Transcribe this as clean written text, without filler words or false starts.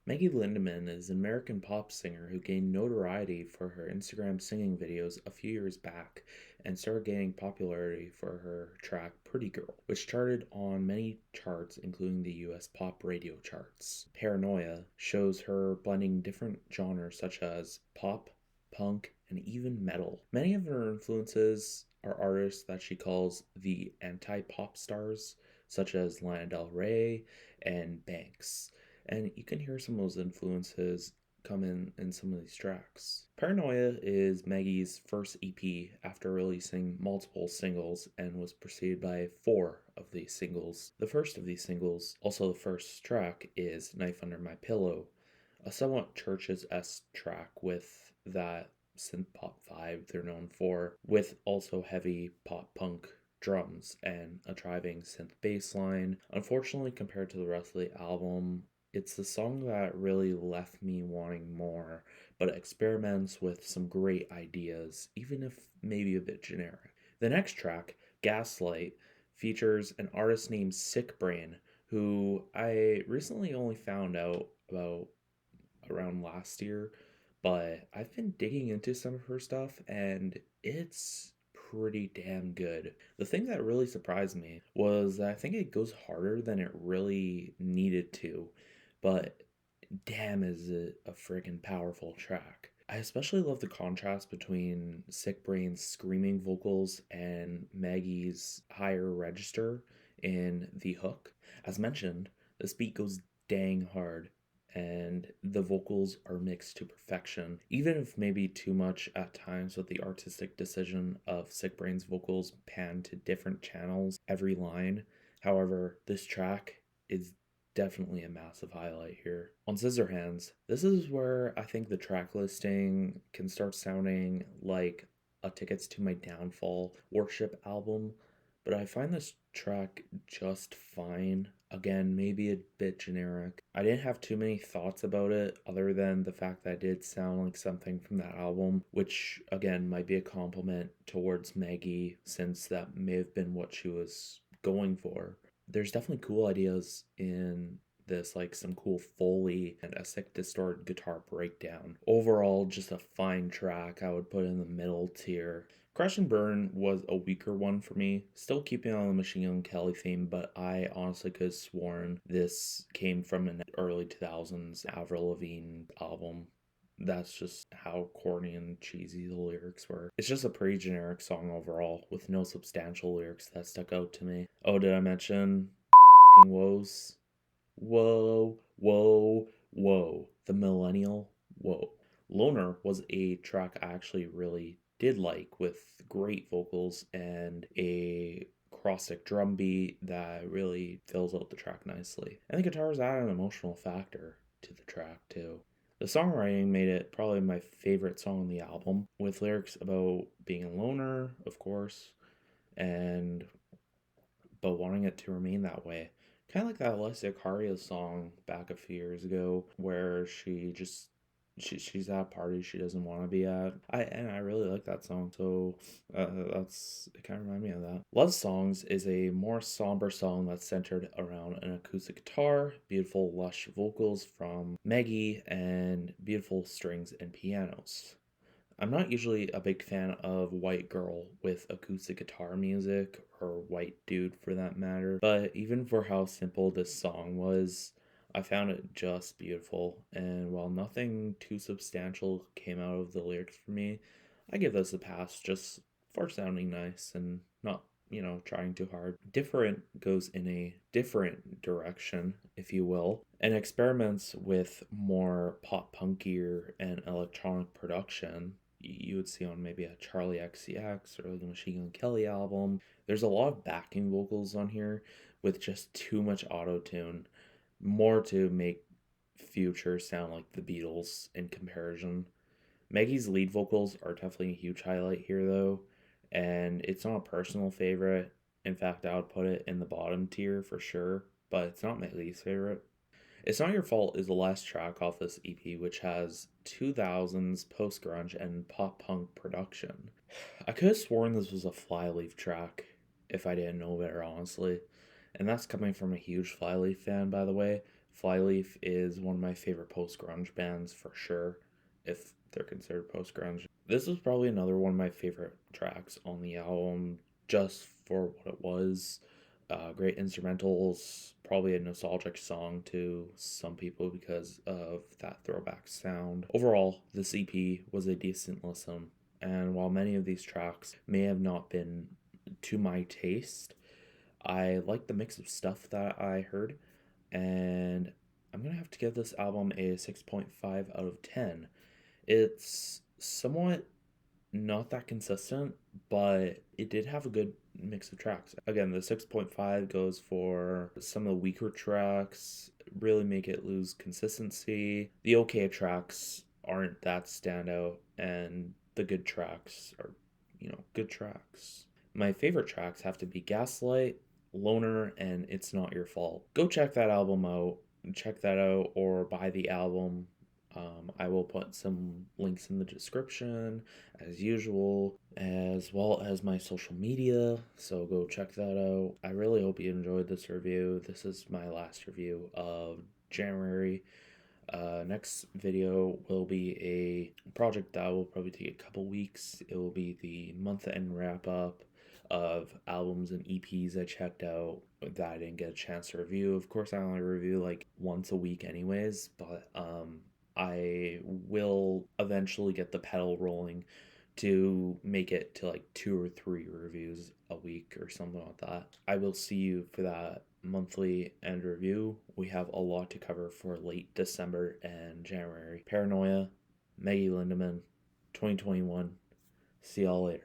Maggie Lindemann is an American pop singer who gained notoriety for her Instagram singing videos a few years back and started gaining popularity for her track Pretty Girl, which charted on many charts, including the US pop radio charts. Paranoia shows her blending different genres such as pop, punk, and even metal. Many of her influences are artists that she calls the anti-pop stars, such as Lana Del Rey and Banks, and you can hear some of those influences come in some of these tracks. Paranoia is Maggie's first EP after releasing multiple singles and was preceded by 4 of these singles. The first of these singles, also the first track, is Knife Under My Pillow, a somewhat Churches-esque track with that synth pop vibe they're known for, with also heavy pop punk drums and a driving synth bass line. Unfortunately, compared to the rest of the album, it's the song that really left me wanting more, but it experiments with some great ideas, even if maybe a bit generic. The next track, Gaslight, features an artist named Sick Brain, who I recently only found out about around last year, but I've been digging into some of her stuff and it's pretty damn good. The thing that really surprised me was that I think it goes harder than it really needed to, but damn is it a freaking powerful track. I especially love the contrast between Sick Brain's screaming vocals and Maggie's higher register in the hook. As mentioned, this beat goes dang hard and the vocals are mixed to perfection, even if maybe too much at times, with the artistic decision of Sick Brain's vocals pan to different channels every line. However, this track is definitely a massive highlight here. On Scissor Hands, this is where I think the track listing can start sounding like a Tickets to My Downfall worship album, but I find this track just fine. Again, maybe a bit generic. I didn't have too many thoughts about it other than the fact that it did sound like something from that album, which again might be a compliment towards Maggie since that may have been what she was going for. There's definitely cool ideas in this, like some cool Foley and a sick distorted guitar breakdown. Overall, just a fine track. I would put in the middle tier. Crash and Burn was a weaker one for me, still keeping on the Machine Gun Kelly theme, but I honestly could have sworn this came from an early 2000s Avril Lavigne album. That's just how corny and cheesy the lyrics were. It's just a pretty generic song overall, with no substantial lyrics that stuck out to me. Oh, did I mention woes? Whoa, whoa, whoa. The millennial whoa. Loner was a track I actually really did like, with great vocals and a acrostic drum beat that really fills out the track nicely. And the guitars add an emotional factor to the track too. The songwriting made it probably my favorite song on the album, with lyrics about being a loner, of course, and but wanting it to remain that way. Kind of like that Alessia Cara song back a few years ago, where she's at a party she doesn't want to be at. I really like that song, so that's it. Kind of reminded me of that. Love Songs is a more somber song that's centered around an acoustic guitar, beautiful lush vocals from Maggie, and beautiful strings and pianos. I'm not usually a big fan of white girl with acoustic guitar music, or white dude for that matter, but even for how simple this song was, I found it just beautiful. And while nothing too substantial came out of the lyrics for me, I give this a pass just for sounding nice and not, trying too hard. Different goes in a different direction, if you will, and experiments with more pop punkier and electronic production you would see on maybe a Charlie XCX or the Machine Gun Kelly album. There's a lot of backing vocals on here with just too much auto tune, more to make Future sound like the Beatles in comparison. Maggie's lead vocals are definitely a huge highlight here, though, and it's not a personal favorite. In fact, I would put it in the bottom tier for sure, but it's not my least favorite. It's Not Your Fault is the last track off this EP, which has 2000s post grunge and pop punk production. I could have sworn this was a Flyleaf track if I didn't know better, honestly. And that's coming from a huge Flyleaf fan, by the way. Flyleaf is one of my favorite post-grunge bands for sure, if they're considered post-grunge. This was probably another one of my favorite tracks on the album, just for what it was. Great instrumentals, probably a nostalgic song to some people because of that throwback sound. Overall, this EP was a decent listen, and while many of these tracks may have not been to my taste, I like the mix of stuff that I heard, and I'm gonna have to give this album a 6.5 out of 10. It's somewhat not that consistent, but it did have a good mix of tracks. Again, the 6.5 goes for some of the weaker tracks, really make it lose consistency. The okay tracks aren't that standout, and the good tracks are, good tracks. My favorite tracks have to be Gaslight, Loner, and It's Not Your Fault. Go check that album out. Check that out or buy the album. I will put some links in the description as usual, as well as my social media. So go check that out. I really hope you enjoyed this review. This is my last review of January. Next video will be a project that will probably take a couple weeks. It will be the month end wrap up of albums and EPs I checked out that I didn't get a chance to review. Of course, I only review like once a week, anyways, but I will eventually get the pedal rolling to make it to like 2 or 3 reviews a week or something like that. I will see you for that monthly end review. We have a lot to cover for late December and January. Paranoia, Maggie Lindemann, 2021. See y'all later.